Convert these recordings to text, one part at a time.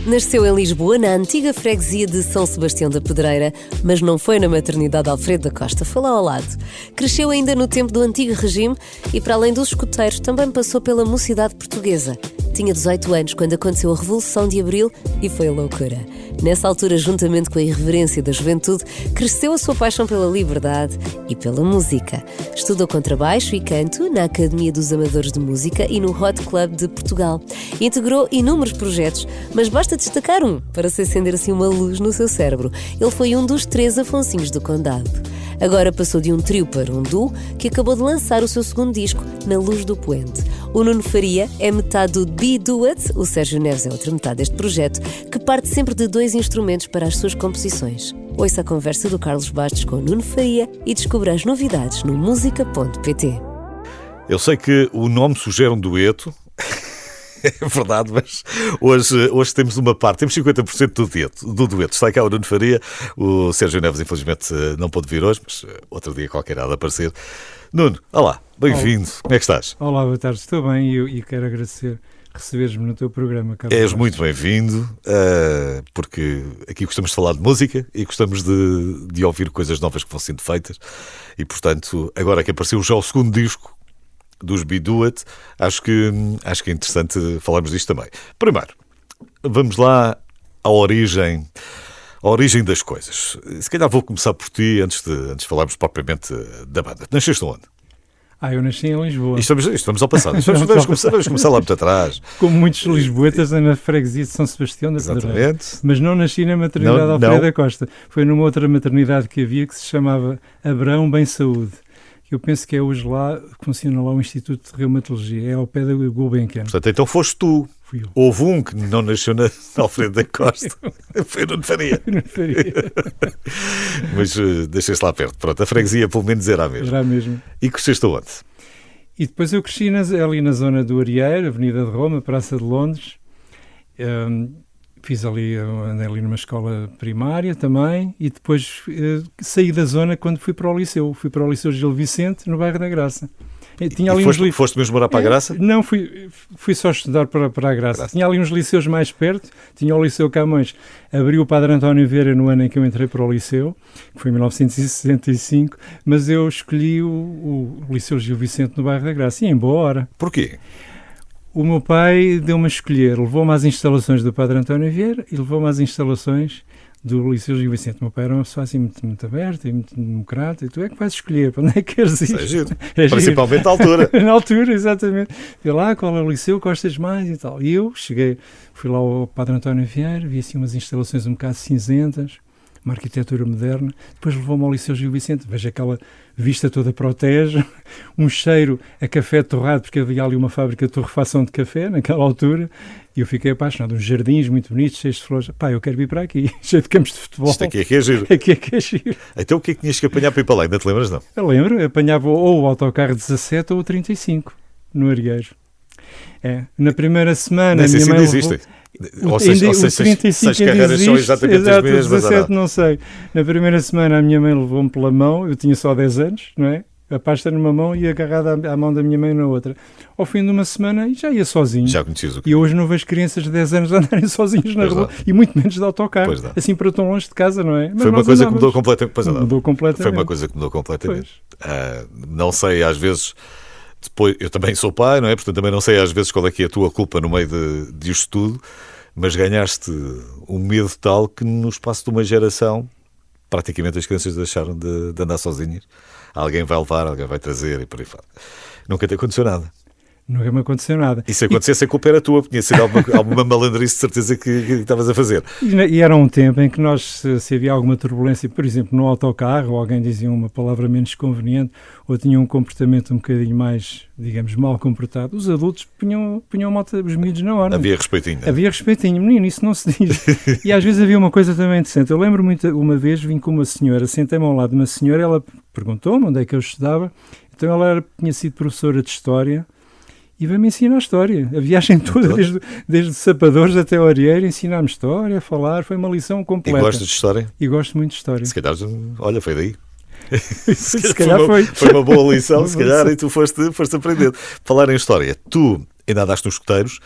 Nasceu em Lisboa, na antiga freguesia de São Sebastião da Pedreira, mas não foi na maternidade Alfredo da Costa, foi lá ao lado. Cresceu ainda no tempo do antigo regime e, para além dos escuteiros, também passou pela mocidade portuguesa. Tinha 18 anos quando aconteceu a Revolução de Abril e foi a loucura. Nessa altura, juntamente com a irreverência da juventude, cresceu a sua paixão pela liberdade e pela música. Estudou contrabaixo e canto na Academia dos Amadores de Música e no Hot Club de Portugal. Integrou inúmeros projetos, mas basta destacar um para se acender assim uma luz no seu cérebro. Ele foi um dos 3 Afonsinhos do Condado. Agora passou de um trio para um duo que acabou de lançar o seu segundo disco, Na Luz do Poente. O Nuno Faria é metade do Be Do It, o Sérgio Neves é outra metade deste projeto, que parte sempre de 2 instrumentos para as suas composições. Ouça a conversa do Carlos Bastos com o Nuno Faria e descubra as novidades no música.pt. Eu sei que o nome sugere um dueto, é verdade, mas hoje temos uma parte, temos 50% do dueto. Está cá o Nuno Faria, o Sérgio Neves infelizmente não pôde vir hoje, mas outro dia qualquer há de aparecer. Nuno, olá, bem-vindo, como é que estás? Olá, boa tarde, estou bem e quero agradecer receberes-me no teu programa, Carlos. És muito bem-vindo, porque aqui gostamos de falar de música e gostamos de ouvir coisas novas que vão sendo feitas e, portanto, agora que apareceu já o segundo disco dos Be Do It, acho que é interessante falarmos disto também. Primeiro, vamos lá à origem das coisas. Se calhar vou começar por ti antes de falarmos propriamente da banda. Nasceste onde? Eu nasci em Lisboa. Estamos ao passado. Vamos começar lá muito atrás. Como muitos lisboetas, na freguesia de São Sebastião da Pedreira. Exatamente. Mas não nasci na maternidade Alfredo da Costa. Foi numa outra maternidade que havia que se chamava Abrão Bem Saúde. Eu penso que é hoje lá, funciona lá o Instituto de Reumatologia, é ao pé da Gulbenkian. Portanto, então foste tu. Fui eu. Houve um que não nasceu na Alfredo da Costa. Foi o Nuno Faria. Mas deixei-se lá perto. Pronto, a freguesia pelo menos era a mesma. Era a mesma. E cresceste onde? E depois eu cresci ali na zona do Arieiro, Avenida de Roma, Praça de Londres. Andei ali numa escola primária também e depois saí da zona quando fui para o liceu. Fui para o Liceu Gil Vicente, no bairro da Graça. Foste mesmo morar para a Graça? Não, fui só estudar para a Graça. Tinha ali uns liceus mais perto, tinha o Liceu Camões. Abriu o Padre António Vieira no ano em que eu entrei para o liceu, que foi em 1965, mas eu escolhi o Liceu Gil Vicente no bairro da Graça, e em boa hora. Porquê? O meu pai deu-me a escolher, levou-me às instalações do Padre António Vieira e levou-me às instalações do Liceu Gil Vicente. O meu pai era uma pessoa assim muito aberta e muito democrata, e tu é que vais escolher, para onde é que queres ir? Principalmente na altura. Na altura, exatamente. Fui lá, qual é o liceu, gostas mais e tal. E eu fui lá ao Padre António Vieira, vi assim umas instalações um bocado cinzentas, uma arquitetura moderna, depois levou-me ao Liceu Gil Vicente, vejo aquela vista toda protege, um cheiro a café torrado, porque havia ali uma fábrica de torrefação de café naquela altura, e eu fiquei apaixonado, uns jardins muito bonitos, cheios de flores. Eu quero vir para aqui, cheio de campos de futebol. Isto aqui é que é giro. Aqui é que é giro. Então o que é que tinhas que apanhar para ir para lá? Ainda te lembras, não? Eu lembro, apanhava ou o autocarro 17 ou o 35, no Arieiro. Na primeira semana... Nem sei se ainda existem. Ou seja, se as carreiras são exatamente as mesmas. 17 não sei. Na primeira semana a minha mãe levou-me pela mão, eu tinha só 10 anos, não é? A pasta numa mão e agarrada à mão da minha mãe na outra. Ao fim de uma semana já ia sozinho. Já conheces o que? E hoje não vejo crianças de 10 anos andarem sozinhos na rua, e muito menos de autocarro, assim para tão longe de casa, não é? Mas foi uma coisa que mudou completamente. Mudou completamente. Foi uma coisa que mudou completamente. Não sei, às vezes... Depois, eu também sou pai, não é? Portanto, também não sei às vezes qual é que é a tua culpa no meio disto tudo, mas ganhaste um medo tal que no espaço de uma geração praticamente as crianças deixaram de andar sozinhas. Alguém vai levar, alguém vai trazer e por aí fora. Nunca te aconteceu nada. Nunca me aconteceu nada. E se acontecesse, a culpa era tua, tinha sido alguma malandrice de certeza que estavas a fazer. E era um tempo em que nós, se havia alguma turbulência, por exemplo, no autocarro, ou alguém dizia uma palavra menos conveniente, ou tinha um comportamento um bocadinho mais, digamos, mal comportado, os adultos punham os miúdos na hora. Havia respeitinho. Não? Havia respeitinho. Menino, isso não se diz. E às vezes havia uma coisa também interessante. Eu lembro muito, uma vez vim com uma senhora, sentei-me ao lado de uma senhora, ela perguntou-me onde é que eu estudava, então ela tinha sido professora de História, e veio-me ensinar a história. A viagem toda, desde Sapadores até o Arieiro, ensinar-me história, a falar, foi uma lição completa. E gostas de História? E gosto muito de História. Se calhar, foi daí. Se calhar foi uma boa lição, se calhar, e tu foste aprender. Falar em História, tu ainda andaste nos escuteiros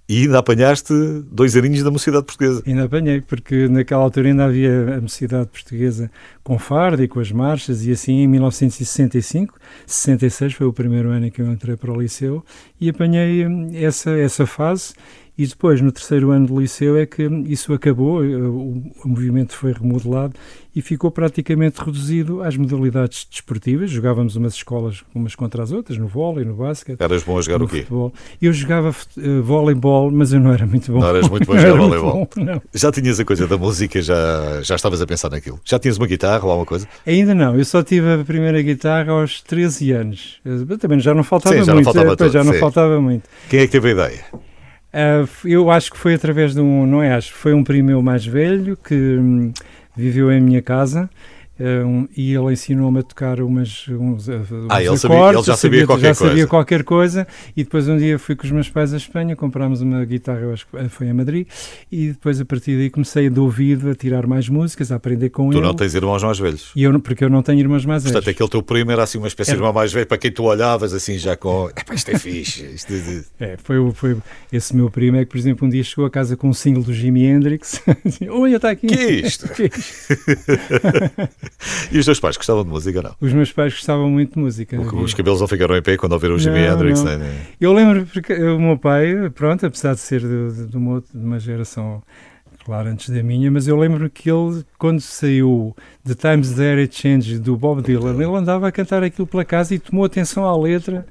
E ainda apanhaste 2 aninhos da Mocidade Portuguesa. Ainda apanhei, porque naquela altura ainda havia a Mocidade Portuguesa com farda e com as marchas, e assim em 1965, 66 foi o primeiro ano em que eu entrei para o liceu, e apanhei essa fase. E depois, no terceiro ano do liceu, é que isso acabou, o movimento foi remodelado e ficou praticamente reduzido às modalidades desportivas. Jogávamos umas escolas umas contra as outras, no vôlei, no basquete. Eras bom a jogar o quê? Futebol. Eu jogava voleibol, mas eu não era muito bom. Não eras muito bom a jogar voleibol? Não. Já tinhas a coisa da música, já estavas a pensar naquilo? Já tinhas uma guitarra ou alguma coisa? Ainda não, eu só tive a primeira guitarra aos 13 anos. Também já não faltava Sim, já muito. não faltava Pois, já tudo, não sim. faltava muito. Quem é que teve a ideia? Eu acho que foi através de foi um primo meu mais velho que viveu em minha casa. E ele ensinou-me a tocar uns ele já sabia qualquer coisa, e depois um dia fui com os meus pais a Espanha, comprámos uma guitarra, eu acho que foi a Madrid, e depois a partir daí comecei de ouvido a tirar mais músicas, a aprender com ele. Tu não tens irmãos mais velhos? Porque eu não tenho irmãos mais velhos. Portanto, aquele teu primo era assim uma espécie de irmão mais velho para quem tu olhavas assim já com... isto é fixe. Foi esse meu primo é que, por exemplo, um dia chegou a casa com um single do Jimi Hendrix. Olha, está aqui. Que é isto? E os teus pais gostavam de música, não? Os meus pais gostavam muito de música. Os cabelos não ficaram em pé quando ouviram o Jimi Hendrix? Não. Eu lembro, porque o meu pai, pronto, apesar de ser de uma geração, claro, antes da minha, mas eu lembro que ele, quando saiu The Times That It Changed, do Bob Dylan, ele andava a cantar aquilo pela casa e tomou atenção à letra.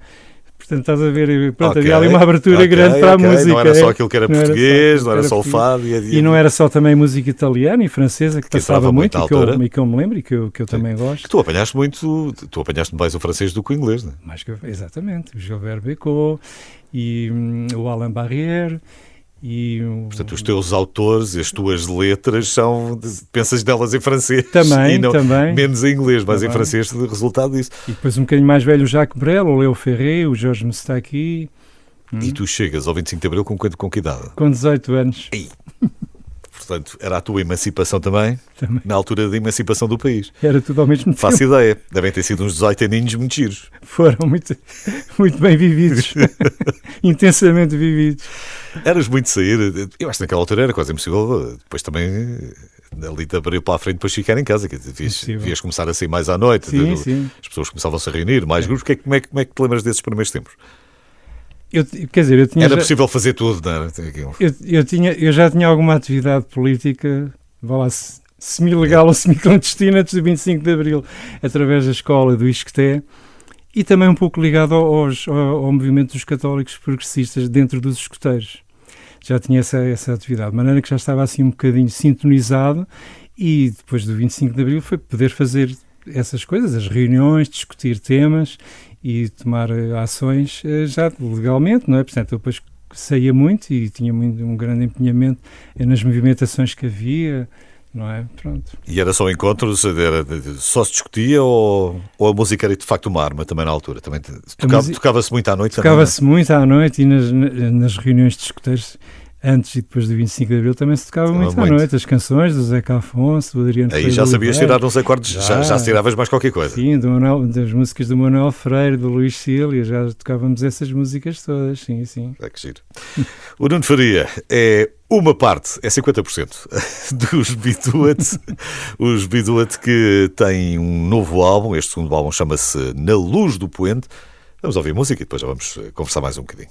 Portanto, estás a ver, pronto, havia ali uma abertura grande para a música. Não era só aquilo que era português, não era só o fado. E não era só também música italiana e francesa, que passava muito, e que eu me lembro e que eu também gosto. Que tu apanhaste mais o francês do que o inglês, não é? Exatamente, o Gilbert Bécaud e o Alain Barrière. Portanto, os teus autores, as tuas letras pensas delas em francês também, menos em inglês, mas em francês resultado disso. E depois um bocadinho mais velho o Jacques Brel, o Léo Ferré, o Jorge Moustaki. E tu chegas ao 25 de Abril com que idade? Com 18 anos. Portanto, era a tua emancipação também, na altura da emancipação do país. Era tudo ao mesmo tempo. Faço ideia. Devem ter sido uns 18 aninhos muito giros. Foram muito, muito bem vividos. Intensamente vividos. Eras muito de sair. Eu acho que naquela altura era quase impossível. Depois também, ali de Abril para a frente, depois ficar em casa. Devias começar a sair mais à noite. Sim. As pessoas começavam-se a reunir, mais grupos. Como é que te lembras desses primeiros tempos? Era possível fazer tudo, não era? Eu já tinha alguma atividade política, vá lá, semi-legal ou semi-clandestina antes do 25 de Abril, através da escola do Isqueté, e também um pouco ligado ao movimento dos católicos progressistas dentro dos escoteiros. Já tinha essa atividade, de maneira que já estava assim um bocadinho sintonizado, e depois do 25 de Abril foi poder fazer essas coisas, as reuniões, discutir temas e tomar ações já legalmente, não é? Portanto, eu depois saía muito e tinha um grande empenhamento nas movimentações que havia, não é? Pronto. E era só encontros? Só se discutia ou a música era de facto uma arma também na altura? Também tocava-se muito à noite? Tocava-se muito à noite, e nas reuniões de escuteiros, antes e depois do 25 de Abril, também se tocava muito à noite. As canções do Zeca Afonso, do Adriano Freire. Aí já sabias tirar uns acordes, já tiravas mais qualquer coisa. Sim, das músicas do Manuel Freire, do Luís Cília, já tocávamos essas músicas todas, sim. É que giro. O Nuno Faria é uma parte, é 50% dos Be-Do-It, os Be-Do-It que têm um novo álbum. Este segundo álbum chama-se Na Luz do Poente. Vamos ouvir música e depois já vamos conversar mais um bocadinho.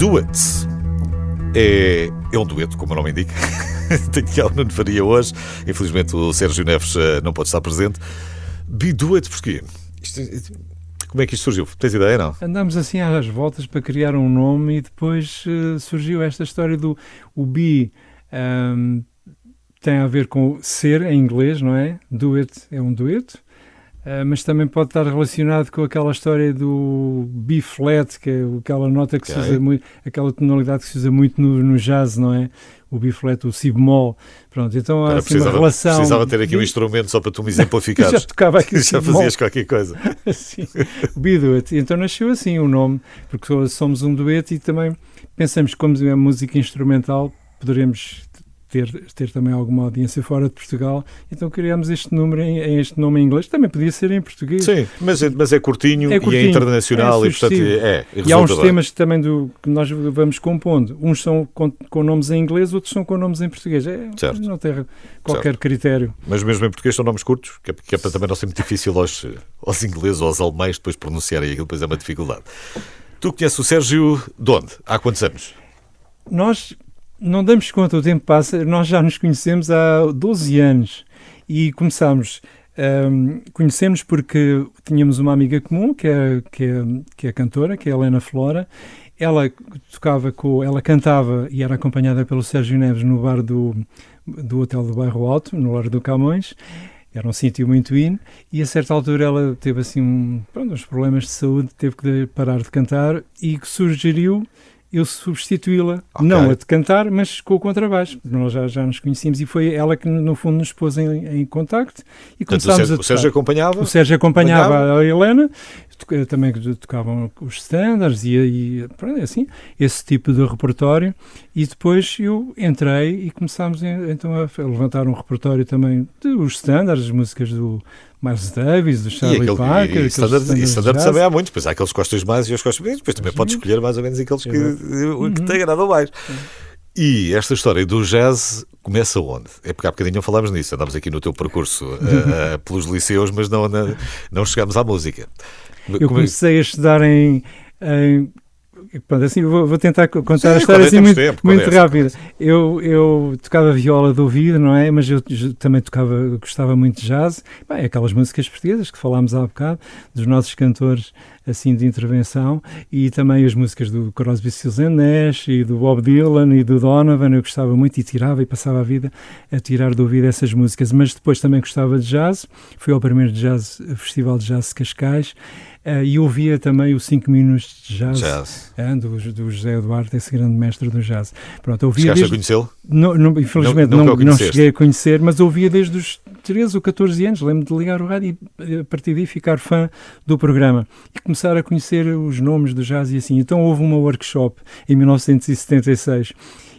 Duet. É um dueto, como o nome indica. Tenho que ir ao Nuno Faria hoje. Infelizmente o Sérgio Neves não pode estar presente. Be Duet, porquê? Como é que isto surgiu? Tens ideia, não? Andámos assim às voltas para criar um nome e depois surgiu esta história do o be. Tem a ver com ser em inglês, não é? Duet é um dueto. Mas também pode estar relacionado com aquela história do B-flat, que é aquela nota que se usa muito, aquela tonalidade que se usa muito no jazz, não é? O B-flat, o si bemol. Pronto, então há assim uma relação. Precisava ter aqui um instrumento só para tu me exemplificares. Já tocava aqui o si Já fazias qualquer coisa. Sim, o B-duet. Então nasceu assim o nome, porque somos um dueto e também pensamos que, como é música instrumental, poderemos ter também alguma audiência fora de Portugal, então criámos este nome em inglês, também podia ser em português. Sim, mas é curtinho, e é internacional e portanto e há uns temas também que nós vamos compondo, uns são com nomes em inglês, outros são com nomes em português, não tem qualquer critério. Mas mesmo em português são nomes curtos, que é para também não ser muito difícil aos ingleses ou aos alemães depois pronunciarem aquilo, depois é uma dificuldade. Tu conheces o Sérgio de onde? Há quantos anos? Nós não damos conta, o tempo passa, nós já nos conhecemos há 12 anos e conhecemos porque tínhamos uma amiga comum, que é cantora, que é a Helena Flora. Ela cantava e era acompanhada pelo Sérgio Neves no bar do Hotel do Bairro Alto, no Largo do Camões. Era um sítio muito in, e a certa altura ela teve assim uns problemas de saúde, teve que parar de cantar e sugeriu eu substituí-la, não a de cantar, mas com o contrabaixo. Nós já nos conhecíamos e foi ela que, no fundo, nos pôs em contacto e começámos a tocar. O Sérgio acompanhava a Helena, também tocavam os standards e assim, esse tipo de repertório. E depois eu entrei e começámos então a levantar um repertório também dos standards, as músicas do Miles Davis, do Charlie Parker. E standard também há muitos, depois há aqueles que gostas mais e os que gostas menos, depois também podes escolher mais ou menos aqueles que te agradam mais. E esta história do jazz começa onde? É porque há bocadinho falámos nisso, andámos aqui no teu percurso pelos liceus, mas não chegámos à música. Eu comecei a estudar pronto, assim, vou tentar contar a história assim muito rápida. Eu tocava viola de ouvido, não é? Mas eu também gostava muito de jazz. Aquelas músicas portuguesas que falámos há bocado, dos nossos cantores assim de intervenção, e também as músicas do Crosby, Stills & Nash e do Bob Dylan e do Donovan. Eu gostava muito e passava a vida a tirar do ouvido essas músicas. Mas depois também gostava de jazz. Fui ao primeiro Festival de Jazz de Cascais. E ouvia também os 5 minutos de jazz. Do José Eduardo, esse grande mestre do jazz. Pronto, ouvia Chegaste a conhecê-lo? Infelizmente não cheguei a conhecer, mas ouvia desde os 13 ou 14 anos. Lembro-me de ligar o rádio e a partir daí ficar fã do programa e começar a conhecer os nomes do jazz e assim. Então houve uma workshop em 1976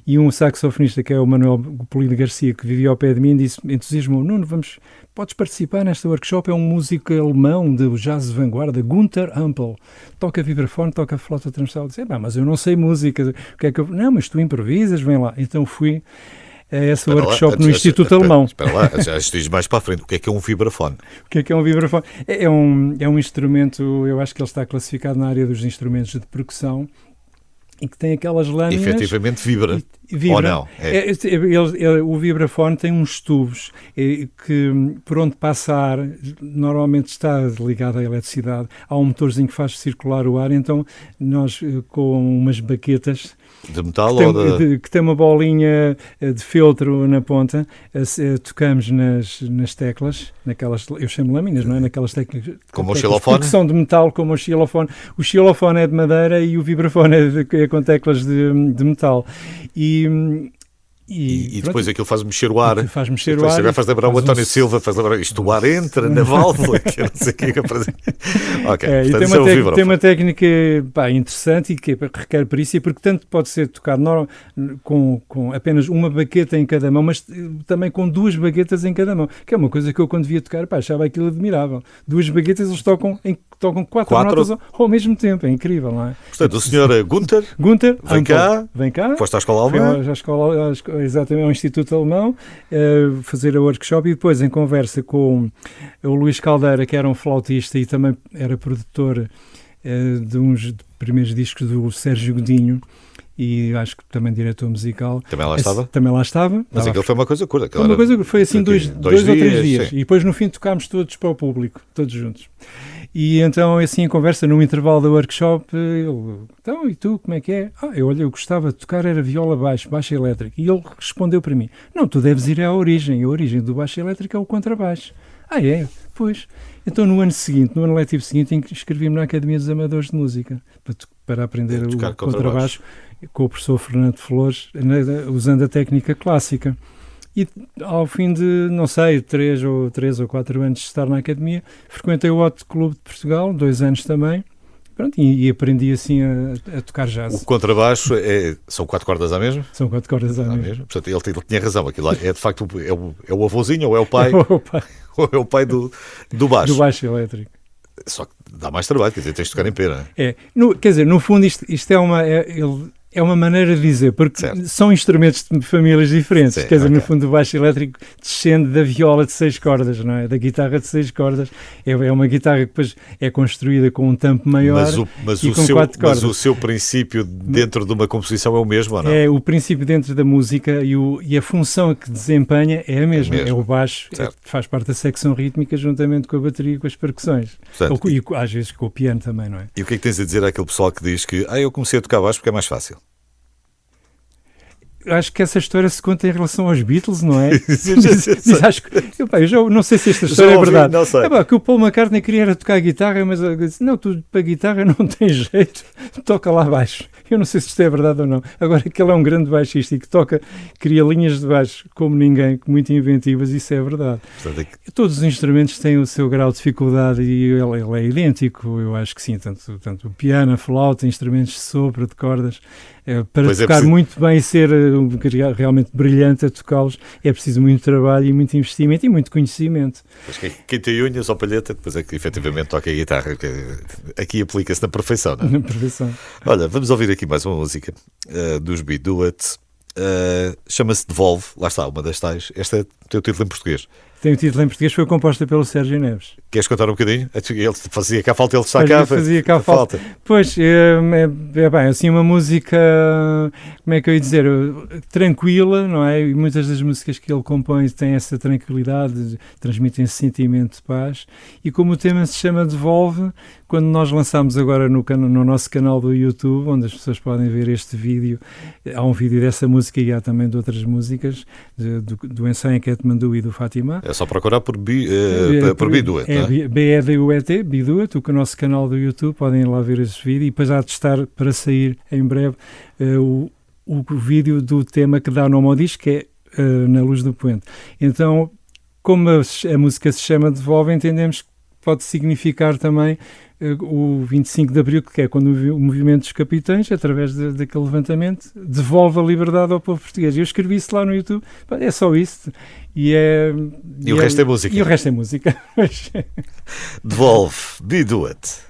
e um saxofonista, que é o Manuel Polido Garcia, que vivia ao pé de mim, disse, entusiasmou: Nuno, podes participar nesta workshop, é um músico alemão de jazz de vanguarda, Günther Ampel, toca vibrafone, toca flauta transversal. Disse, mas eu não sei música, o que é que eu... Não, mas tu improvisas, vem lá. Então fui a essa workshop no Instituto Alemão. Espera lá, já estives mais para a frente. O que é um vibrafone? O que é um vibrafone? É um instrumento, eu acho que ele está classificado na área dos instrumentos de percussão, e que tem aquelas lâminas... Efetivamente vibra. Ou não? O vibrafone tem uns tubos que, por onde passa ar, normalmente está ligado à eletricidade. Há um motorzinho que faz circular o ar, então nós, com umas baquetas... De metal que tem uma bolinha de feltro na ponta, tocamos nas teclas, naquelas, eu chamo lâminas, não é? Naquelas teclas... Como o xilofone? Que são de metal, como o xilofone. O xilofone é de madeira e o vibrafone é com teclas de metal. E depois aquilo faz mexer o ar. Faz mexer o ar. Agora faz lembrar o António Silva, faz lembrar isto, o ar entra na válvula, que eu não sei o que é que faz. Ok, e tem uma técnica interessante e que requer perícia, porque tanto pode ser tocado com apenas uma baqueta em cada mão, mas também com 2 baquetas em cada mão, que é uma coisa que eu, quando via tocar, achava aquilo admirável. 2 baquetas, eles tocam 4 notas ao mesmo tempo, é incrível, não é? Portanto, o senhor Günther vem cá, foste à escola alemã, exatamente, ao Instituto Alemão, fazer a workshop, e depois, em conversa com o Luís Caldeira, que era um flautista e também era produtor de uns primeiros discos do Sérgio Godinho, e acho que também diretor musical. Também lá estava? Também lá estava. Mas Estava aquilo foi uma coisa curta. Foi uma coisa, foi assim dois ou 3 dias. Sim. E depois no fim tocámos todos para o público, todos juntos. E então assim em conversa, num intervalo da workshop, ele, então e tu, como é que é? Eu gostava de tocar, era viola baixo elétrico. E ele respondeu para mim, não, tu deves ir à origem. A origem do baixo elétrico é o contrabaixo. É? Pois. Então no ano letivo seguinte, inscrevi-me na Academia dos Amadores de Música para aprender o contrabaixo com o professor Fernando Flores, usando a técnica clássica. E ao fim de, não sei, 3 ou 4 anos de estar na academia, frequentei o Hot Club de Portugal, 2 anos também, pronto, e aprendi assim a tocar jazz. O contrabaixo são 4 cordas à mesma? São 4 cordas à mesma. Portanto, ele tinha razão, aquilo é de facto é o avôzinho ou é o pai? Ou é o pai do baixo? Do baixo elétrico. Só que dá mais trabalho, quer dizer, tens de tocar em pena. Quer dizer, no fundo isto é uma maneira de dizer, porque certo. São instrumentos de famílias diferentes. Sim, quer dizer, no fundo o baixo elétrico descende da viola de 6 cordas, não é? Da guitarra de 6 cordas. É uma guitarra que depois é construída com um tampo maior e com 4 cordas. Mas o seu princípio dentro de uma composição é o mesmo ou não? É, o princípio dentro da música e a função que desempenha é a mesma. É o baixo, faz parte da secção rítmica juntamente com a bateria e com as percussões. Portanto, e às vezes com o piano também, não é? E o que é que tens a dizer àquele pessoal que diz que eu comecei a tocar baixo porque é mais fácil? Acho que essa história se conta em relação aos Beatles, não é? Eu já não sei se esta história é verdade. Não sei. Que o Paul McCartney queria era tocar guitarra, mas ele disse, não, tu para guitarra não tens jeito, toca lá baixo. Eu não sei se isto é verdade ou não. Agora que ele é um grande baixista e que cria linhas de baixo como ninguém, muito inventivas, isso é verdade. Todos os instrumentos têm o seu grau de dificuldade e ele é idêntico, eu acho que sim, tanto o piano, a flauta, instrumentos de sopro, de cordas, para tocar muito bem e ser realmente brilhante a tocá-los, é preciso muito trabalho e muito investimento e muito conhecimento. Mas quem tem unhas ou palheta, depois é que efetivamente toca a guitarra, que aqui aplica-se na perfeição, não é? Na perfeição. Olha, vamos ouvir aqui mais uma música dos Be Do It. Chama-se Devolve, lá está, uma das tais. Este é o teu título em português. Tem o título em português, foi composta pelo Sérgio Neves. Queres contar um bocadinho? Ele fazia cá falta, ele está cá. Fazia cá falta. Pois, bem, assim uma música, como é que eu ia dizer, tranquila, não é? E muitas das músicas que ele compõe têm essa tranquilidade, transmitem esse sentimento de paz. E como o tema se chama Devolve, quando nós lançámos agora no nosso canal do YouTube, onde as pessoas podem ver este vídeo, há um vídeo dessa música e há também de outras músicas, do ensaio em Katmandu e do Fátima. É só procurar por Be Do It, não é? B-E-D-U-E-T, Be Do It, o nosso canal do YouTube, podem ir lá ver esse vídeo e depois há de estar para sair em breve o vídeo do tema que dá nome ao disco, que é Na Luz do Poente. Então, como a música se chama Devolve, entendemos que pode significar também o 25 de Abril, que é quando o movimento dos capitães, através daquele levantamento, devolve a liberdade ao povo português. Eu escrevi isso lá no YouTube, é só isso. E o resto é música. E o resto é música. Devolve, Be Do It.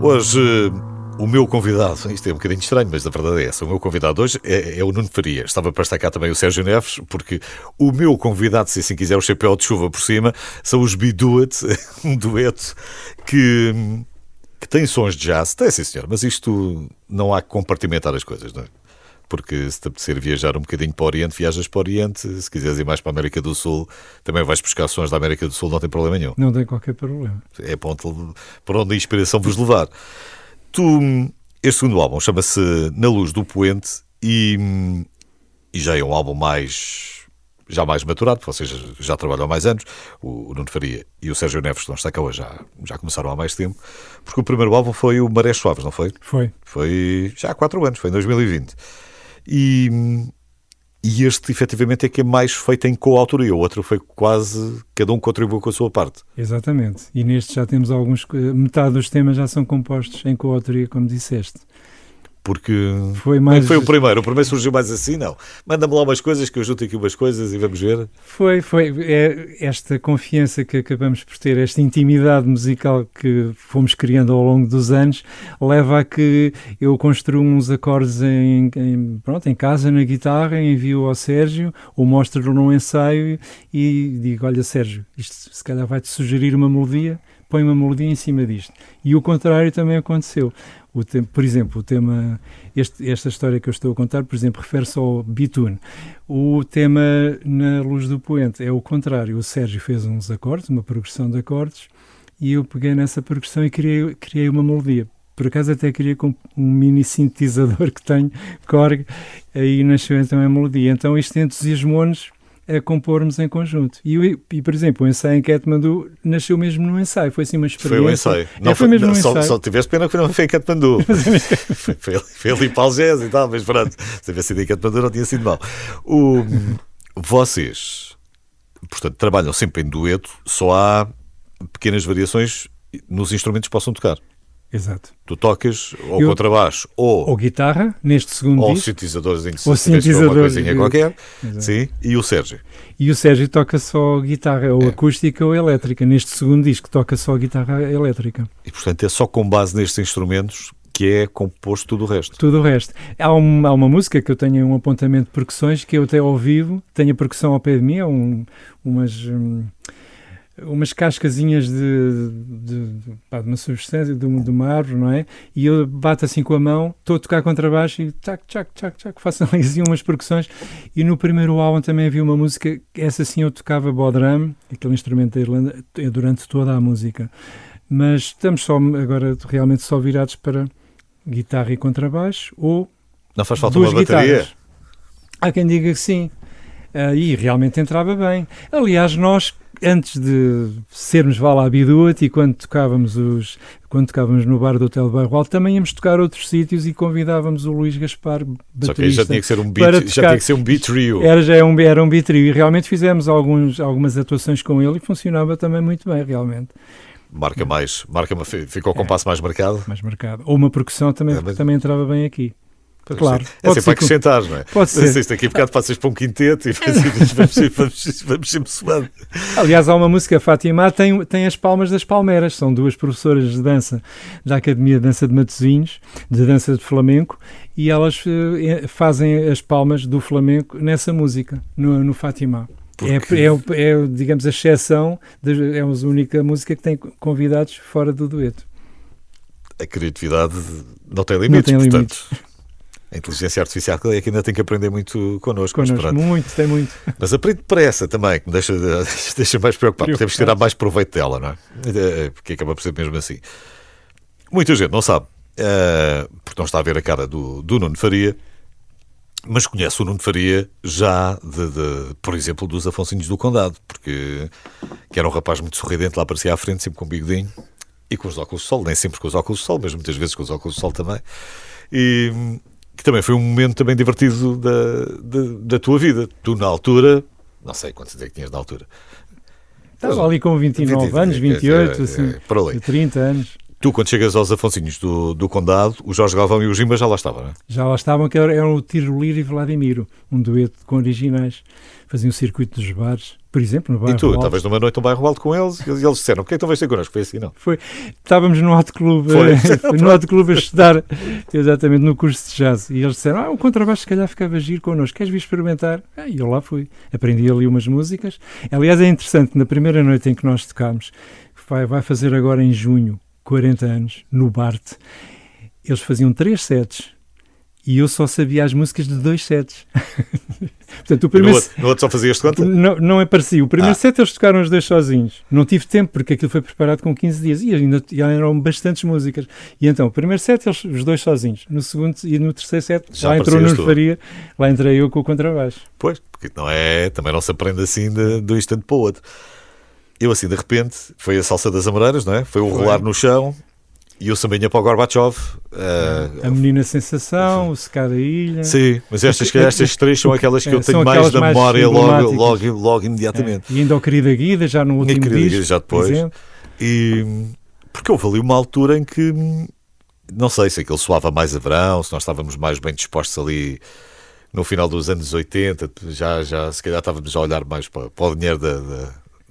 Hoje, o meu convidado, isto é um bocadinho estranho, mas a verdade é essa, o meu convidado hoje é o Nuno Faria. Estava para estar cá também o Sérgio Neves, porque o meu convidado, se assim quiser, o chapéu de chuva por cima, são os Be-Do-It, um dueto que tem sons de jazz, tem sim senhor, mas isto não há que compartimentar as coisas, não é? Porque se te apetecer viajar um bocadinho para o Oriente, viajas para o Oriente. Se quiseres ir mais para a América do Sul, também vais buscar sons da América do Sul, não tem problema nenhum. Não tem qualquer problema. É para onde a inspiração vos levar. Este segundo álbum chama-se Na Luz do Poente e já é um álbum mais maturado, vocês já trabalham há mais anos, o Nuno Faria e o Sérgio Neves, que não está cá hoje, já começaram há mais tempo, porque o primeiro álbum foi o Marés Suaves, não foi? Foi já há 4 anos, foi em 2020. E este, efetivamente, é que é mais feito em coautoria. O outro foi quase, cada um contribuiu com a sua parte. Exatamente. E neste já temos metade dos temas já são compostos em coautoria, como disseste. Porque foi o primeiro. O primeiro surgiu mais assim, não. Manda-me lá umas coisas, que eu junto aqui umas coisas e vamos ver. Foi esta confiança que acabamos por ter, esta intimidade musical que fomos criando ao longo dos anos, leva a que eu construo uns acordes em casa, na guitarra, envio ao Sérgio, ou mostro-lhe num ensaio e digo, olha Sérgio, isto se calhar vai-te sugerir uma melodia, põe uma melodia em cima disto. E o contrário também aconteceu. Por exemplo, o tema, esta história que eu estou a contar, por exemplo, refere-se ao Bitune. O tema Na Luz do Poente é o contrário. O Sérgio fez uns acordes, uma progressão de acordes, e eu peguei nessa progressão e criei uma melodia. Por acaso até criei com um mini sintetizador que tenho, Korg, aí nasceu então a melodia. Então isto entusiasmou-nos a compormos em conjunto. E, por exemplo, o ensaio em Katmandu nasceu mesmo no ensaio. Foi assim uma experiência. Foi o ensaio. Foi mesmo um ensaio. Só tiveste pena que não foi em Katmandu. foi ali para Algés e tal, mas pronto. Se tivesse sido em Katmandu não tinha sido mal. Vocês, portanto, trabalham sempre em dueto, só há pequenas variações nos instrumentos que possam tocar. Exato. Tu tocas ou contrabaixo ou guitarra, neste segundo ou disco. Sintetizadores em que se uma coisinha qualquer. Exato. Sim. E o Sérgio? E o Sérgio toca só guitarra, ou acústica ou elétrica. Neste segundo disco toca só guitarra elétrica. E, portanto, é só com base nestes instrumentos que é composto tudo o resto. Tudo o resto. Há uma música que eu tenho um apontamento de percussões que eu até ao vivo tenho a percussão ao pé de mim, umas cascazinhas de uma substância, de uma árvore, não é? E eu bato assim com a mão, estou a tocar contrabaixo e tchac, tchac, tchac, tchac, faço ali assim umas percussões. E no primeiro álbum também havia uma música, essa sim eu tocava bodrum, aquele instrumento da Irlanda, durante toda a música. Mas estamos agora realmente só virados para guitarra e contrabaixo, ou não faz falta duas uma bateria? Guitarras. Há quem diga que sim. E realmente entrava bem. Aliás, nós, antes de sermos Be-Do-It e quando tocávamos no bar do Hotel Bairro Alto, também íamos tocar outros sítios e convidávamos o Luís Gaspar, baterista. Só que aí já tinha que ser um beat trio. Era um beat trio e realmente fizemos algumas atuações com ele e funcionava também muito bem, realmente. Ficou o compasso mais marcado? Mais marcado. Ou uma percussão também entrava bem aqui. Claro. É sempre para acrescentar, não é? Pode ser. Isto aqui, bocado passas para um quinteto e vamos sempre somando. Aliás, há uma música, Fátima, tem as palmas das palmeiras. São duas professoras de dança da Academia de Dança de Matosinhos, de dança de flamenco, e elas fazem as palmas do flamenco nessa música, no Fátima. É, digamos, a exceção, é a única música que tem convidados fora do dueto. A criatividade não tem limites, portanto... A inteligência artificial é que ainda tem que aprender muito connosco. Tem muito. Mas aprende depressa também, que me deixa mais preocupado. Temos que tirar mais proveito dela, não é? Porque acaba por ser mesmo assim. Muita gente não sabe, porque não está a ver a cara do Nuno Faria, mas conhece o Nuno Faria já, por exemplo, dos Afonsinhos do Condado, porque que era um rapaz muito sorridente, lá aparecia à frente, sempre com um bigodinho e com os óculos de sol, nem sempre com os óculos de sol, mas muitas vezes com os óculos de sol também. E que também foi um momento também divertido da tua vida. Tu, na altura, não sei quantos é que tinhas na altura. Estava ali com 29 anos, 28, assim, por ali. 30 anos. Tu, quando chegas aos Afonsinhos do Condado, o Jorge Galvão e o Gimba já lá estavam, não é? Já lá estavam, que eram o Tiroliro e Vladimiro, um dueto com originais. Faziam o circuito dos bares por exemplo, no bairro E tu, Alto. estavas numa noite no bairro Alto com eles e eles disseram: o que é que tu vais ter connosco? Foi assim, não? Estávamos no Hot Club, Foi. no Hot Club a estudar, exatamente, no curso de jazz. E eles disseram, o contrabaixo se calhar ficava giro connosco, queres vir experimentar? E eu lá fui, aprendi ali umas músicas. Aliás, é interessante, na primeira noite em que nós tocámos, vai fazer agora em junho, 40 anos, no Bart, eles faziam 3 sets e eu só sabia as músicas de 2 sets. Portanto, o primeiro No outro só fazias conta? não é parecido. O primeiro set eles tocaram os 2 sozinhos. Não tive tempo porque aquilo foi preparado com 15 dias e ainda eram bastantes músicas. E então, o primeiro set eles, os 2 sozinhos. No segundo e no terceiro set Já lá entrou aparecias Nuno Faria, lá entrei eu com o contrabaixo. Pois, porque também não se aprende assim de um instante para o outro. Eu assim, de repente, foi a salsa das Amoreiras, não é? Foi o rolar no chão e o sambinha para o Gorbachev. A Menina Sensação, o Secar da Ilha. Sim, mas estas 3 são aquelas que eu tenho mais na memória logo imediatamente. E ainda o Querida Guida, já no último disco, já depois. E porque houve ali uma altura em que não sei se aquilo soava mais a verão, se nós estávamos mais bem dispostos ali no final dos anos 80, já se calhar estávamos a olhar mais para o dinheiro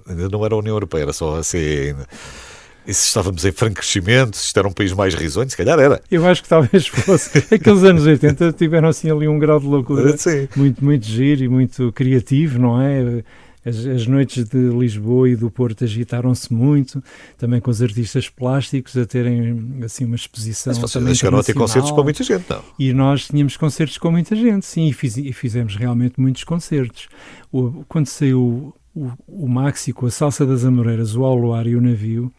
ainda não era a União Europeia, era só a CE ainda. E se estávamos em franco crescimento, se isto era um país mais risonho, se calhar era. Eu acho que talvez fosse. Aqueles anos 80 tiveram assim ali um grau de loucura muito, muito giro e muito criativo, não é? As noites de Lisboa e do Porto agitaram-se muito, também com os artistas plásticos a terem assim uma exposição. Mas vocês chegaram a ter concertos com muita gente, não? E nós tínhamos concertos com muita gente, sim, e fizemos realmente muitos concertos. Quando saiu o Maxi com a Salsa das Amoreiras, o Ao Luar e o Navio,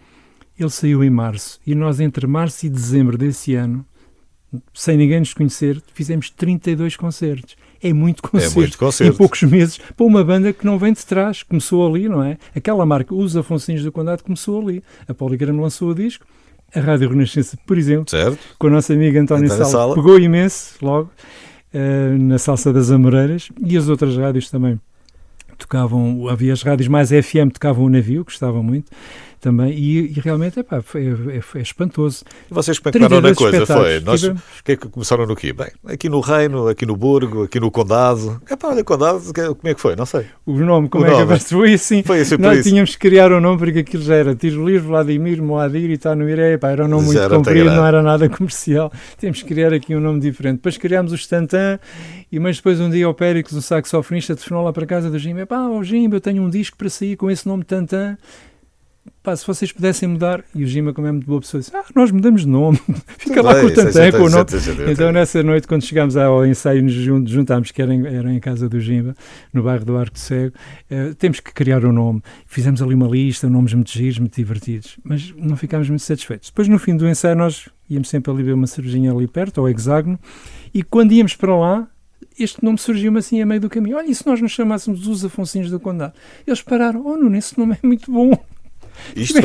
ele saiu em março, e nós entre março e dezembro desse ano, sem ninguém nos conhecer, fizemos 32 concertos. É muito concerto. Em poucos meses, para uma banda que não vem de trás, começou ali, não é? Aquela marca, os Afonsinhos do Condado, começou ali. A Polygram lançou o disco, a Rádio Renascença, por exemplo, certo, com a nossa amiga Antónia Sala, pegou imenso logo na Salsa das Amoreiras, e as outras rádios também tocavam, havia as rádios mais FM, tocavam o Navio, gostavam muito também, e realmente é espantoso. E vocês como é que pegaram na coisa? Foi? Nós que começaram no quê? Bem, aqui no Reino, aqui no Burgo, aqui no Condado. Olha, Condado, como é que foi? Não sei. O nome, como é que foi assim? Foi assim nós tínhamos que criar um nome porque aquilo já era Tiroliro, Vladimir, Moadir e Tanuir. Era um nome muito comprido, não era nada comercial. Temos que criar aqui um nome diferente. Depois criámos os Tantan, mas depois um dia o Péricles, o saxofonista, telefonou lá para casa do Jimmy. Jimmy, eu tenho um disco para sair com esse nome Tantan. Se vocês pudessem mudar, e o Gima, como é muito boa pessoa, disse, nós mudamos de nome, fica lá com o Tantan, com o nome. Então nessa noite, quando chegámos ao ensaio, nos juntámos, que era em casa do Gima, no bairro do Arco Cego, temos que criar um nome. Fizemos ali uma lista, nomes muito giros, muito divertidos, mas não ficámos muito satisfeitos. Depois, no fim do ensaio, nós íamos sempre ali ver uma cervejinha ali perto, ao Hexágono, e quando íamos para lá, este nome surgiu-me assim a meio do caminho. Olha, e se nós nos chamássemos os Afonsinhos do Condado? Eles pararam, Nuno, esse nome é muito bom. Isto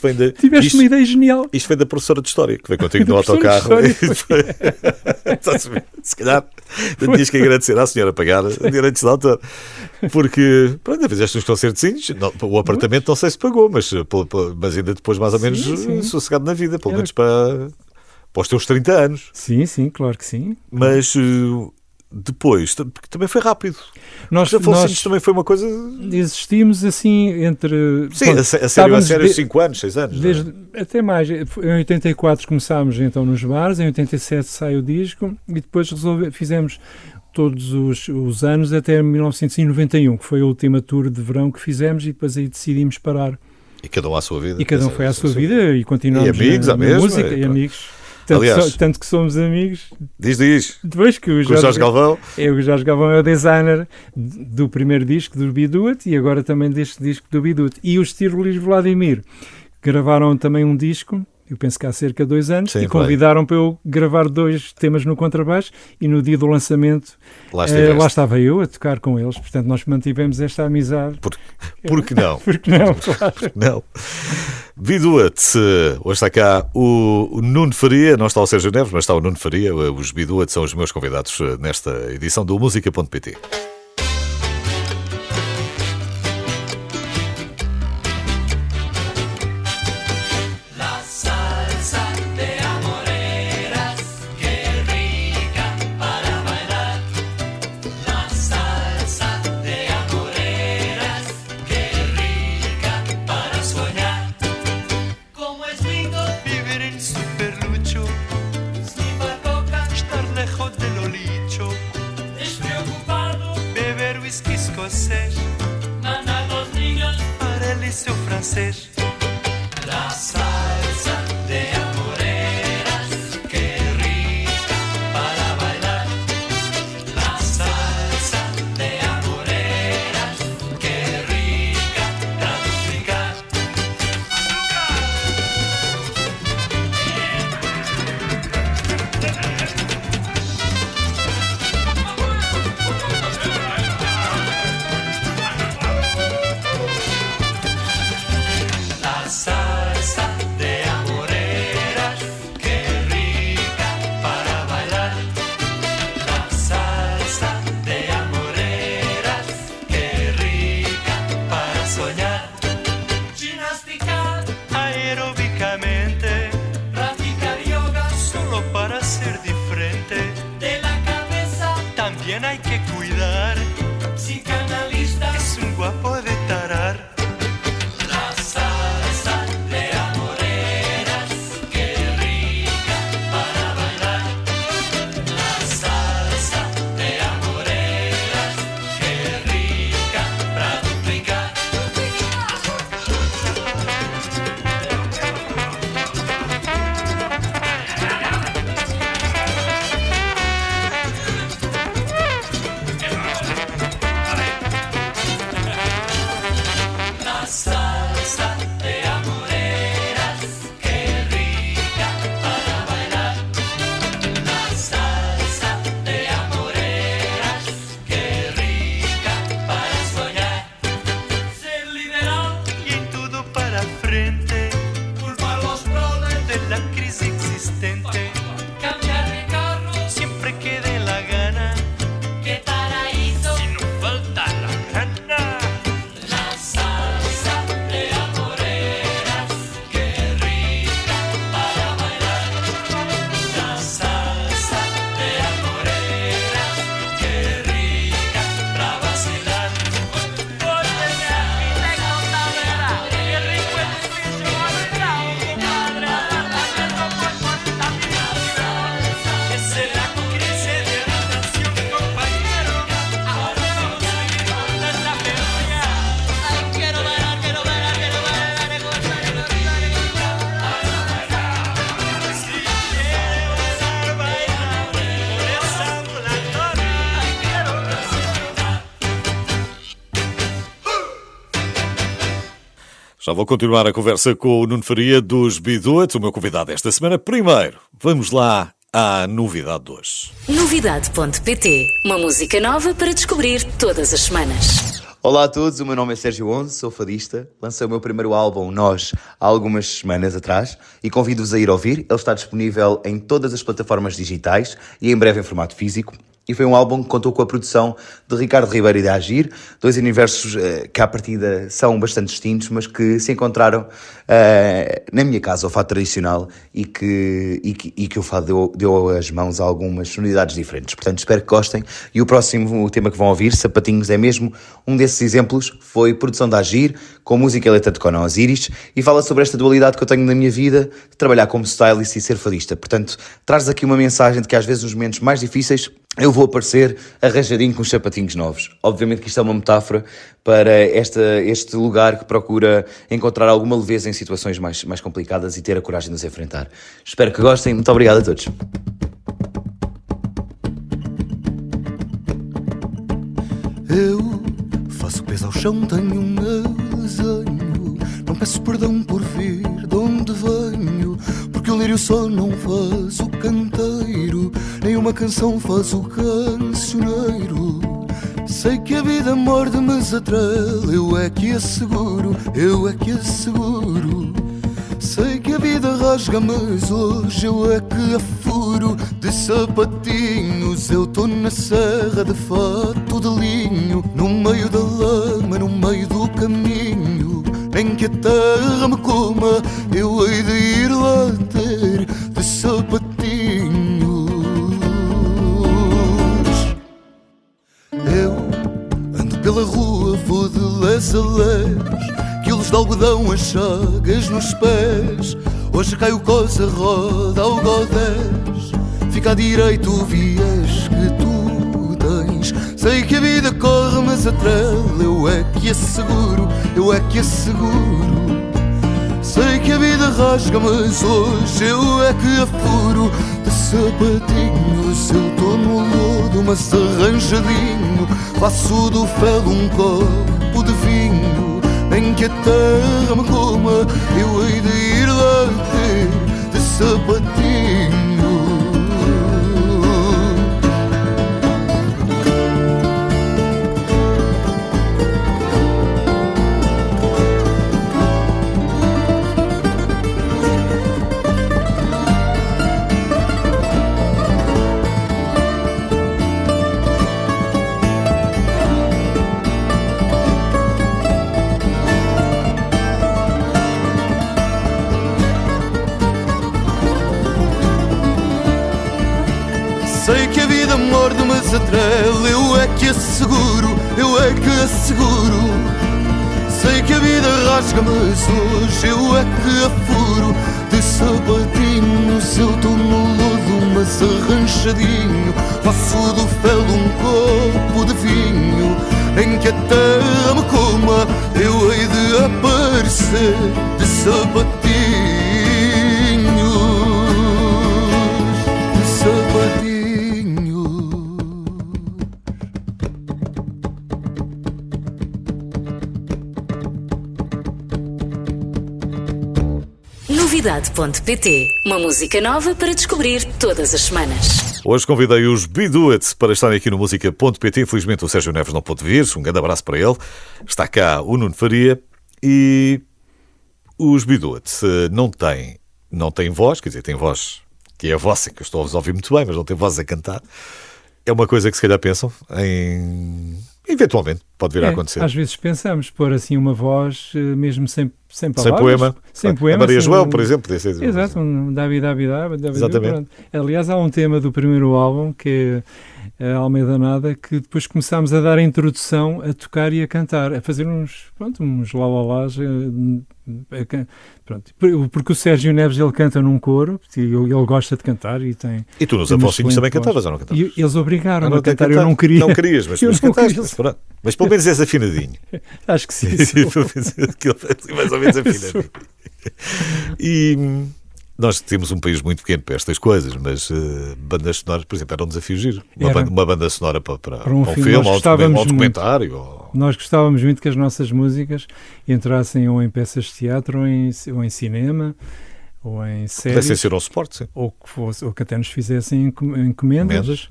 vem da... Tiveste uma ideia genial. Isto vem da professora de História, que vem contigo no autocarro. Se calhar tinhas que agradecer à senhora pagar direitos de autor. Porque, pronto, fizeste uns concertozinhos, o apartamento não sei se pagou, mas ainda depois mais ou menos sossegado na vida, pelo menos para os teus 30 anos. Sim, claro que sim. Mas... depois, porque também foi rápido. Nós também foi uma coisa... Existimos assim entre... Sim, a sério 5 anos, 6 anos. Até mais. Em 84 começámos então nos bares, em 87 sai o disco e depois fizemos todos os anos até 1991, que foi a última tour de verão que fizemos, e depois aí decidimos parar. E cada um à sua vida. E cada um foi à sua vida e continuamos e amigos, na música e amigos. Tanto que somos amigos. Diz. Depois que o Jorge Galvão. O Jorge Galvão é o designer do primeiro disco do Be Do It e agora também deste disco do Be Do It. E os Tiroliro Vladimir gravaram também um disco, eu penso que há cerca de 2 anos, e convidaram para eu gravar 2 temas no contrabaixo, e no dia do lançamento lá estava eu a tocar com eles. Portanto, nós mantivemos esta amizade. Por que não? Porque não, claro. Porque não? Be Do It. Hoje está cá o Nuno Faria, não está o Sérgio Neves, mas está o Nuno Faria. Os Be Do It são os meus convidados nesta edição do Música.pt. francés. La salsa de amoreras, qué rica para bailar. La salsa de amoreras, qué rica para duplicar. La salsa de amoreras, qué rica para bailar. La salsa de amoreras, qué rica para soñar. Gimnasticar aeróbicamente, practicar yoga solo para ser diferente. De la cabeza también hay que cuidar. Psicanalista es un guapo de tarar. La salsa de amoreras, qué rica para bailar. La salsa de amoreras, qué rica para duplicar. La salsa de amoreras, qué rica para bailar. La salsa de amoreras, qué rica para soñar. Ser liberal y en todo para frente. Culpar los problemas de la crisis existente. Cambiar de carro siempre que dé la gana. ¿Qué paraíso? Si no falta la gana. La salsa de amoreras, qué rica para bailar. La salsa de amoreras, qué rica para vacilar. Oye, aquí te conto la verdad, qué rico es el piso bailado, compadre. Haciendo por 40 mil. Esa es la crisis de habitación, compañero. Ahora vamos a seguir con la melodía. Ay, quiero bailar, quiero bailar, quiero bailar, quiero bailar, quiero bailar. Si quiere bailar, bailar, por esa ambulatoria. Ay, quiero bailar. Já vou continuar a conversa com o Nuno Faria dos Biduet, o meu convidado esta semana. Primeiro, vamos lá à novidade de hoje. Novidade.pt. Uma música nova para descobrir todas as semanas. Olá a todos, o meu nome é Sérgio Onze, sou fadista. Lancei o meu primeiro álbum, Nós, há algumas semanas atrás e convido-vos a ir ouvir. Ele está disponível em todas as plataformas digitais e em breve em formato físico. E foi um álbum que contou com a produção de Ricardo Ribeiro e de Agir, dois universos que à partida são bastante distintos, mas que se encontraram na minha casa, ao fado tradicional, e que o fado deu as mãos a algumas sonoridades diferentes. Portanto, espero que gostem. E o próximo tema que vão ouvir, Sapatinhos, é mesmo um desses exemplos. Foi produção de Agir, com música e letra de Conan Osiris, e fala sobre esta dualidade que eu tenho na minha vida, de trabalhar como stylist e ser fadista. Portanto, traz aqui uma mensagem de que às vezes nos momentos mais difíceis eu vou aparecer arranjadinho com os sapatinhos novos. Obviamente que isto é uma metáfora para este lugar que procura encontrar alguma leveza em situações mais complicadas e ter a coragem de nos enfrentar. Espero que gostem. Muito obrigado a todos. Eu faço pés ao chão, tenho um desenho. Não peço perdão por vir de onde venho, porque o lírio só não faz o canteiro, nem uma canção faz o cancioneiro. Sei que a vida morde, mas atrela, eu é que asseguro, eu é que asseguro. Sei que a vida rasga, mas hoje eu é que a furo. De sapatinhos eu tô na serra, de fato de linho, no meio da lama, no meio do caminho. Nem que a terra me coma, eu hei de ir lá ter de sapatinhos. Eu ando pela rua, vou de les a les, quilos de algodão, as chagas nos pés. Hoje cai o coça, roda ao godés. Fica à direita o viés que tu tens, Sei que a vida corre, mas atrela, eu é que asseguro, eu é que asseguro. Sei que a vida rasga, mas hoje eu é que a furo. De sapatinho, se eu tô no lodo, mas arranjadinho, faço do fel um copo de vinho. Nem que a terra me coma, eu hei de ir lá ter de sapatinho. Sei que a vida morde, mas atrela, eu é que asseguro, eu é que asseguro. Sei que a vida rasga, mas hoje eu é que a furo. De sapatinho, se eu tô no lodo, mas arranjadinho, faço do fel um copo de vinho. Em que a terra me coma, eu hei de aparecer de sapatinho. Novidade.pt. Uma música nova para descobrir todas as semanas. Hoje convidei os Be Do It para estarem aqui no Música.pt. Infelizmente o Sérgio Neves não pôde vir. Um grande abraço para ele. Está cá o Nuno Faria. E os Be Do It não têm voz, quer dizer, têm voz que é a vossa, que eu estou a ouvir muito bem, mas não têm voz a cantar. É uma coisa que se calhar pensam em... Eventualmente pode vir a acontecer. Às vezes pensamos pôr assim uma voz mesmo sem palavras. Sem poema. Sem poema. A Maria João, por exemplo. Podia ser. Exato, um dabi. Exatamente. Aliás, há um tema do primeiro álbum, que é a Almeida Nada, que depois começámos a dar a introdução, a tocar e a cantar, a fazer uns lá-lá-lás. Porque o Sérgio Neves, ele canta num coro, ele gosta de cantar e tem... E tu nos Afonsinhos também cantavas ou não cantavas? E eles obrigaram-me a cantar, eu não queria. Não querias, mas cantaste. Mas pelo menos és afinadinho. Acho que sim. Pelo menos mais ou menos afinadinho. E nós temos um país muito pequeno para estas coisas, mas bandas sonoras, por exemplo, era um desafio giro. Uma banda sonora para um filme ou um documentário. Nós gostávamos muito que as nossas músicas entrassem ou em peças de teatro ou em cinema ou em séries. Pudessem ser ao suporte, sim. Ou que até nos fizessem encomendas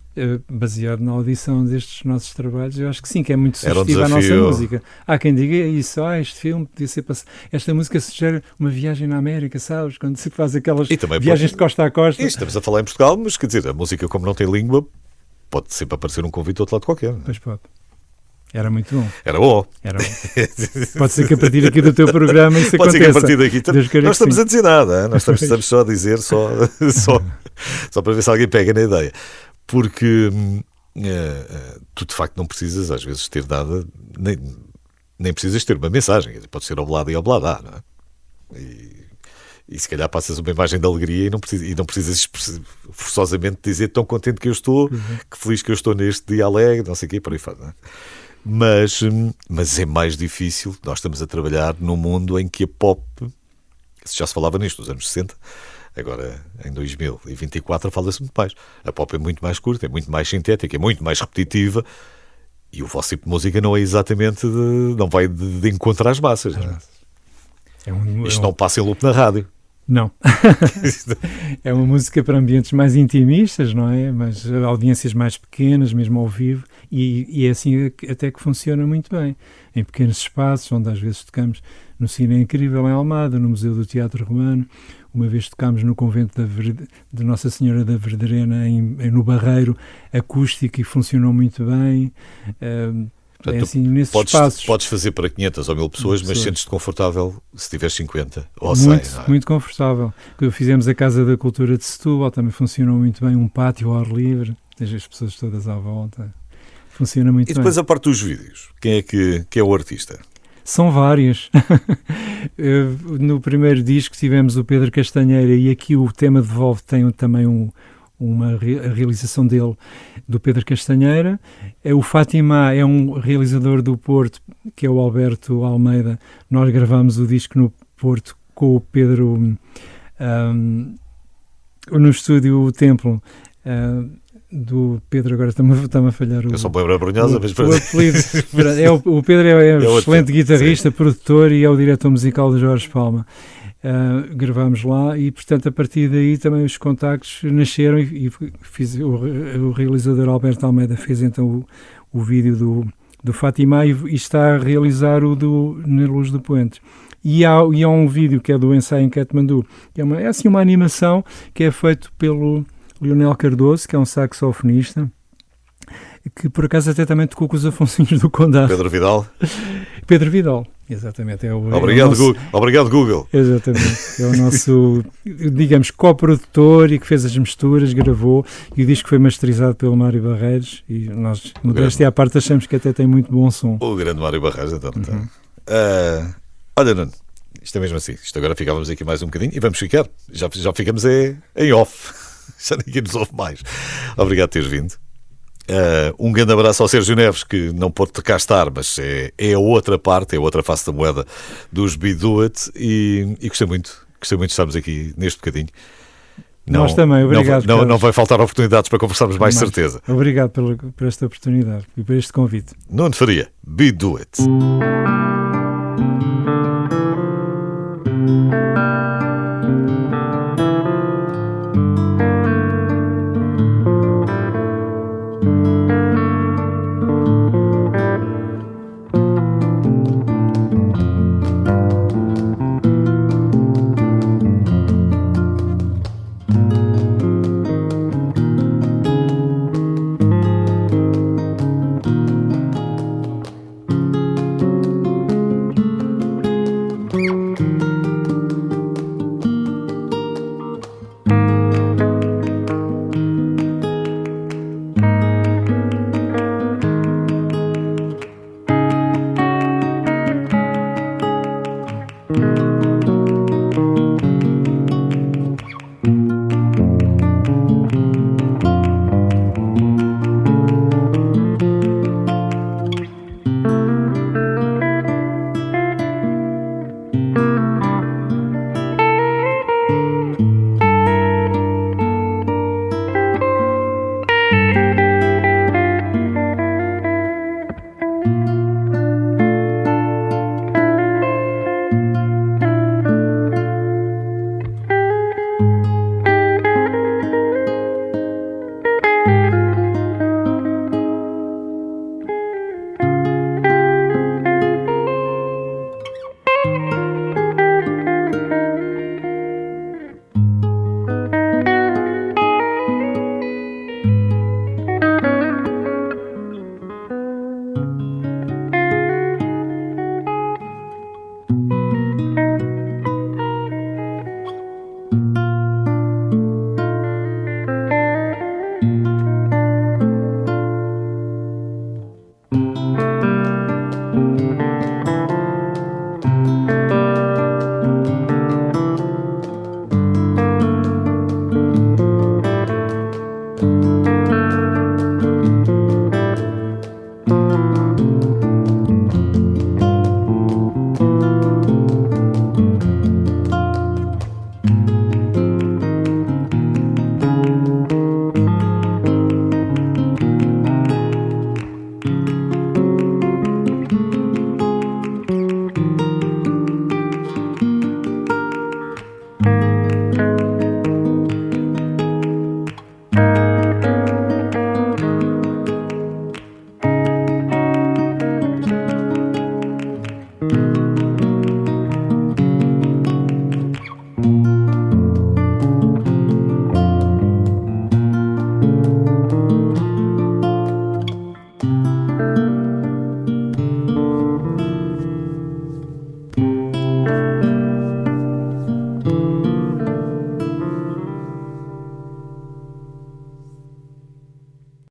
baseado na audição destes nossos trabalhos. Eu acho que sim, que é muito sugestiva a nossa música. Há quem diga isso, este filme podia ser esta música sugere uma viagem na América, sabes? Quando se faz aquelas viagens de costa a costa. Estamos a falar em Portugal, mas quer dizer, a música, como não tem língua, pode sempre aparecer um convite do outro lado qualquer. Pois pode. Era muito bom. Era bom. Pode ser que a partir aqui do teu programa isso pode aconteça. Pode ser que a partir daqui... Nós estamos a dizer nada. Nós estamos só a dizer, só para ver se alguém pega na ideia. Porque tu de facto não precisas às vezes ter nada, nem precisas ter uma mensagem. Pode ser oblada e obladá, não é? E se calhar passas uma imagem de alegria e não precisas forçosamente dizer tão contente que eu estou, que feliz que eu estou neste dia alegre, não sei o quê, por aí fora, não é? Mas é mais difícil. Nós estamos a trabalhar num mundo em que a pop, já se falava nisto nos anos 60, agora em 2024 fala-se muito mais. A pop é muito mais curta, é muito mais sintética, é muito mais repetitiva, e o vosso tipo de música não é exatamente não vai de encontro às massas, não é? Isto não passa em loop na rádio. Não. É uma música para ambientes mais intimistas, não é? Mas audiências mais pequenas, mesmo ao vivo, e é assim até que funciona muito bem. Em pequenos espaços, onde às vezes tocamos no Cine Incrível em Almada, no Museu do Teatro Romano, uma vez tocámos no convento de Nossa Senhora da Verderena, no Barreiro, acústico, e funcionou muito bem. Portanto, é assim, nesses espaços. Podes fazer para 500 ou 1000 pessoas, mas sentes-te confortável se tiveres 50 ou 100. Muito confortável. Fizemos a Casa da Cultura de Setúbal, também funcionou muito bem, um pátio ao ar livre, tens as pessoas todas à volta. Funciona muito bem. E depois a parte dos vídeos, quem é o artista? São vários. No primeiro disco tivemos o Pedro Castanheira, e aqui o tema Devolve tem também a realização dele, do Pedro Castanheira. O Fátima é um realizador do Porto, que é o Alberto Almeida. Nós gravamos o disco no Porto com o Pedro, no estúdio O Templo, do Pedro, agora está-me a falhar o... Eu só me lembro a Brunhosa, mas... O apelido. O Pedro é um excelente guitarrista, produtor e é o diretor musical de Jorge Palma. Gravámos lá e, portanto, a partir daí também os contactos nasceram e o realizador Alberto Almeida fez então o vídeo do Fátima e está a realizar o do Na Luz do Poente. E há um vídeo que é do ensaio em Katmandu, que é assim uma animação que é feito pelo Leonel Cardoso, que é um saxofonista, que por acaso até também tocou com os Afonsinhos do Condado. Pedro Vidal, exatamente. Obrigado, Google. Exatamente. É o nosso, digamos, coprodutor e que fez as misturas, gravou, e o disco foi masterizado pelo Mário Barreiros e nós, modéstia à parte, achamos que até tem muito bom som. O grande Mário Barreiros, então. Olha, Nuno, isto é mesmo assim. Isto agora ficávamos aqui mais um bocadinho e vamos ficar. Já ficamos em off. Já ninguém nos ouve mais. Obrigado por teres vindo. Um grande abraço ao Sérgio Neves, que não pôde cá estar, mas é a outra parte, é a outra face da moeda dos Be Do It, e gostei muito de estarmos aqui neste bocadinho. Nós também, obrigado. Não vai faltar oportunidades para conversarmos mais, certeza. Obrigado por esta oportunidade e por este convite. Nuno Faria, Be Do It.